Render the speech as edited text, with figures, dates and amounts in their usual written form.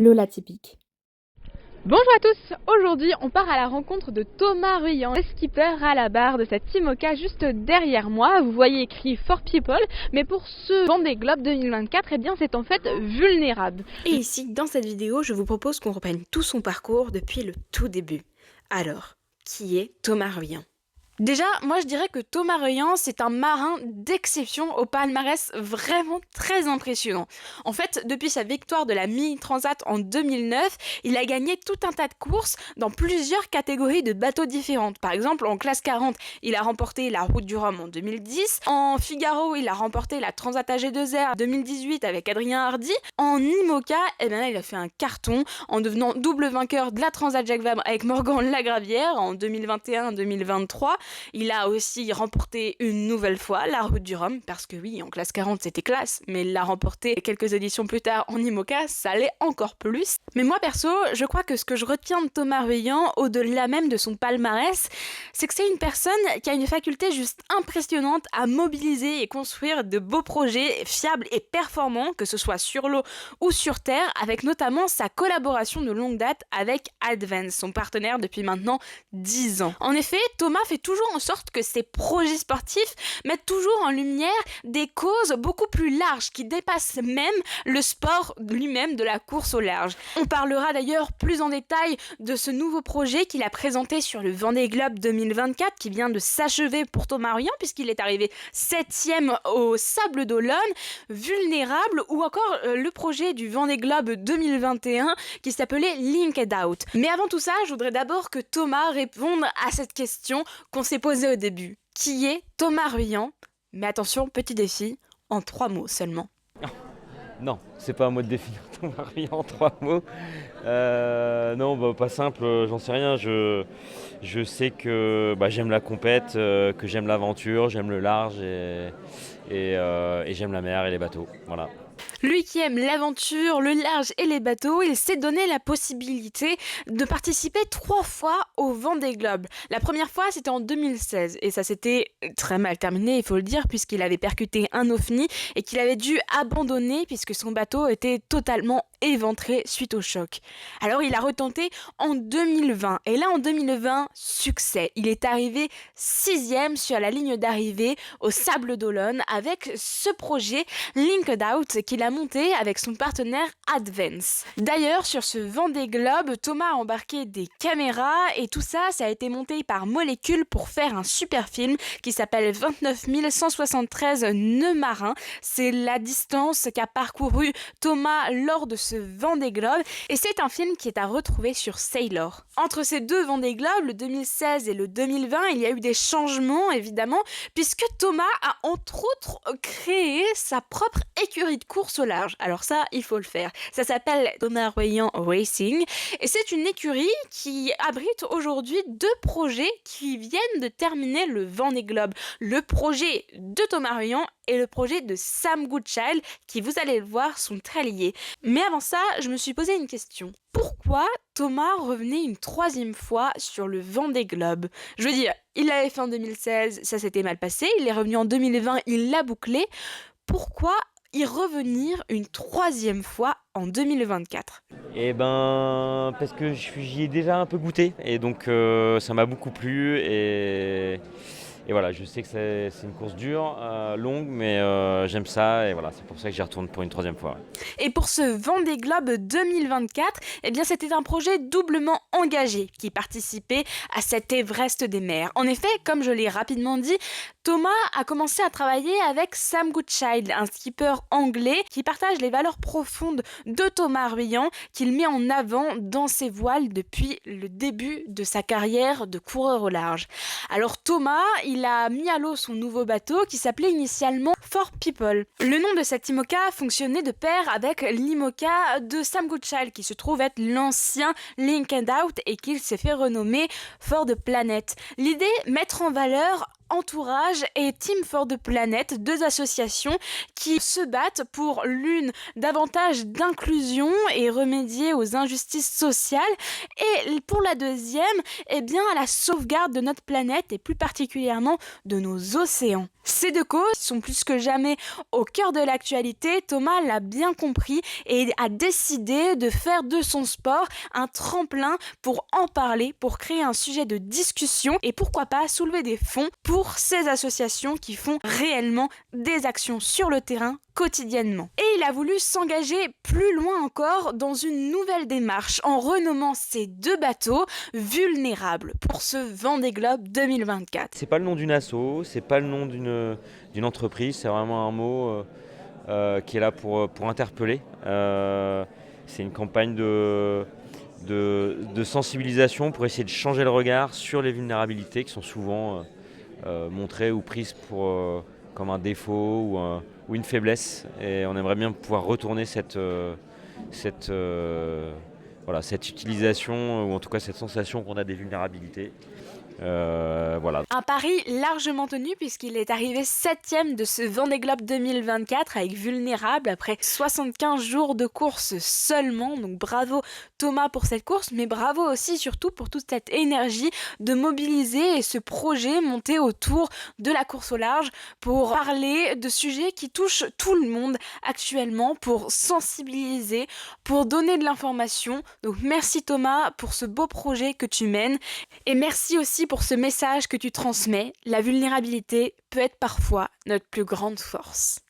Lola typique. Bonjour à tous, aujourd'hui on part à la rencontre de Thomas Ruyant, le skipper à la barre de cette IMOCA juste derrière moi. Vous voyez écrit For People, mais pour ce Vendée Globe 2024, eh bien c'est en fait vulnérable. Et ici, dans cette vidéo, je vous propose qu'on reprenne tout son parcours depuis le tout début. Alors, qui est Thomas Ruyant ? Déjà, moi je dirais que Thomas Ruyant, c'est un marin d'exception au palmarès vraiment très impressionnant. En fait, depuis sa victoire de la Mini Transat en 2009, il a gagné tout un tas de courses dans plusieurs catégories de bateaux différentes. Par exemple, en classe 40, il a remporté la Route du Rhum en 2010. En Figaro, il a remporté la Transat AG2R 2018 avec Adrien Hardy. En IMOCA, eh bien là, il a fait un carton en devenant double vainqueur de la Transat Jacques Vabre avec Morgan Lagravière en 2021-2023. Il a aussi remporté une nouvelle fois la Route du Rhum, parce que oui, en classe 40 c'était classe, mais il l'a remporté quelques éditions plus tard en IMOCA, ça allait encore plus. Mais moi perso, je crois que ce que je retiens de Thomas Ruyant, au-delà même de son palmarès, c'est que c'est une personne qui a une faculté juste impressionnante à mobiliser et construire de beaux projets fiables et performants, que ce soit sur l'eau ou sur terre, avec notamment sa collaboration de longue date avec Advance, son partenaire depuis maintenant 10 ans. En effet, Thomas fait toujours en sorte que ses projets sportifs mettent toujours en lumière des causes beaucoup plus larges qui dépassent même le sport lui-même de la course au large. On parlera d'ailleurs plus en détail de ce nouveau projet qu'il a présenté sur le Vendée Globe 2024 qui vient de s'achever pour Thomas Ruyant puisqu'il est arrivé 7e au Sables d'Olonne, vulnérable, ou encore le projet du Vendée Globe 2021 qui s'appelait Linked Out. Mais avant tout ça, je voudrais d'abord que Thomas réponde à cette question qu'on s'est posée au début. Qui est Thomas Ruyant ? Mais attention, petit défi, en 3 mots seulement. Non, c'est pas un mot de définir Thomas Ruyant en 3 mots. Non, pas simple, j'en sais rien. Je sais que j'aime la compète, que j'aime l'aventure, j'aime le large et j'aime la mer et les bateaux. Voilà. Lui qui aime l'aventure, le large et les bateaux, il s'est donné la possibilité de participer 3 fois au Vendée Globe. La première fois, c'était en 2016 et ça s'était très mal terminé, il faut le dire, puisqu'il avait percuté un ovni et qu'il avait dû abandonner puisque son bateau était totalement éventré suite au choc. Alors il a retenté en 2020 et là en 2020, succès. Il est arrivé 6e sur la ligne d'arrivée au Sables d'Olonne avec ce projet Linked Out qu'il a monté avec son partenaire Advance. D'ailleurs, sur ce Vendée Globe, Thomas a embarqué des caméras et tout ça, ça a été monté par Molécule pour faire un super film qui s'appelle 29 173 nœuds marins. C'est la distance qu'a parcouru Thomas lors de ce Vendée Globe et c'est un film qui est à retrouver sur Sailor. Entre ces deux Vendée Globe, le 2016 et le 2020, il y a eu des changements évidemment puisque Thomas a entre autres créé sa propre écurie de course au large. Alors ça, il faut le faire. Ça s'appelle Thomas Ruyant Racing et c'est une écurie qui abrite aujourd'hui 2 projets qui viennent de terminer le Vendée Globe. Le projet de Thomas Ruyant et le projet de Sam Goodchild qui, vous allez le voir, sont très liés. Mais avant ça, je me suis posé une question. Pourquoi Thomas revenait une 3e fois sur le Vendée Globe ? Je veux dire, il l'avait fait en 2016, ça s'était mal passé. Il est revenu en 2020, il l'a bouclé. Pourquoi y revenir une 3e fois en 2024 ? Parce que j'y ai déjà un peu goûté et donc ça m'a beaucoup plu et voilà, je sais que c'est une course dure, longue, mais j'aime ça et voilà, c'est pour ça que j'y retourne pour une 3e fois. Et pour ce Vendée Globe 2024, eh bien c'était un projet doublement engagé qui participait à cet Everest des mers. En effet, comme je l'ai rapidement dit, Thomas a commencé à travailler avec Sam Goodchild, un skipper anglais qui partage les valeurs profondes de Thomas Ruyant qu'il met en avant dans ses voiles depuis le début de sa carrière de coureur au large. Alors Thomas, il a mis à l'eau son nouveau bateau qui s'appelait initialement For People. Le nom de cette IMOCA fonctionnait de pair avec l'IMOCA de Sam Goodchild qui se trouve être l'ancien Linked Out et qu'il s'est fait renommer For the Planet. L'idée, mettre en valeur Entourage et Team for the Planet, 2 associations qui se battent pour l'une davantage d'inclusion et remédier aux injustices sociales et pour la deuxième, à la sauvegarde de notre planète et plus particulièrement de nos océans. Ces deux causes sont plus que jamais au cœur de l'actualité. Thomas l'a bien compris et a décidé de faire de son sport un tremplin pour en parler, pour créer un sujet de discussion et pourquoi pas soulever des fonds pour ces associations qui font réellement des actions sur le terrain quotidiennement. Et il a voulu s'engager plus loin encore dans une nouvelle démarche en renommant ces deux bateaux vulnérables pour ce Vendée Globe 2024. C'est pas le nom d'une asso, c'est pas le nom d'une entreprise, c'est vraiment un mot qui est là pour interpeller. C'est une campagne de sensibilisation pour essayer de changer le regard sur les vulnérabilités qui sont souvent montrées ou prises comme un défaut ou une faiblesse. Et on aimerait bien pouvoir retourner cette utilisation, ou en tout cas cette sensation qu'on a des vulnérabilités. Voilà. Un pari largement tenu puisqu'il est arrivé 7e de ce Vendée Globe 2024 avec Vulnérable après 75 jours de course seulement. Donc bravo Thomas pour cette course, mais bravo aussi surtout pour toute cette énergie de mobiliser et ce projet monté autour de la course au large pour parler de sujets qui touchent tout le monde actuellement, pour sensibiliser, pour donner de l'information. Donc merci Thomas pour ce beau projet que tu mènes et merci aussi pour ce message que tu transmets. La vulnérabilité peut être parfois notre plus grande force.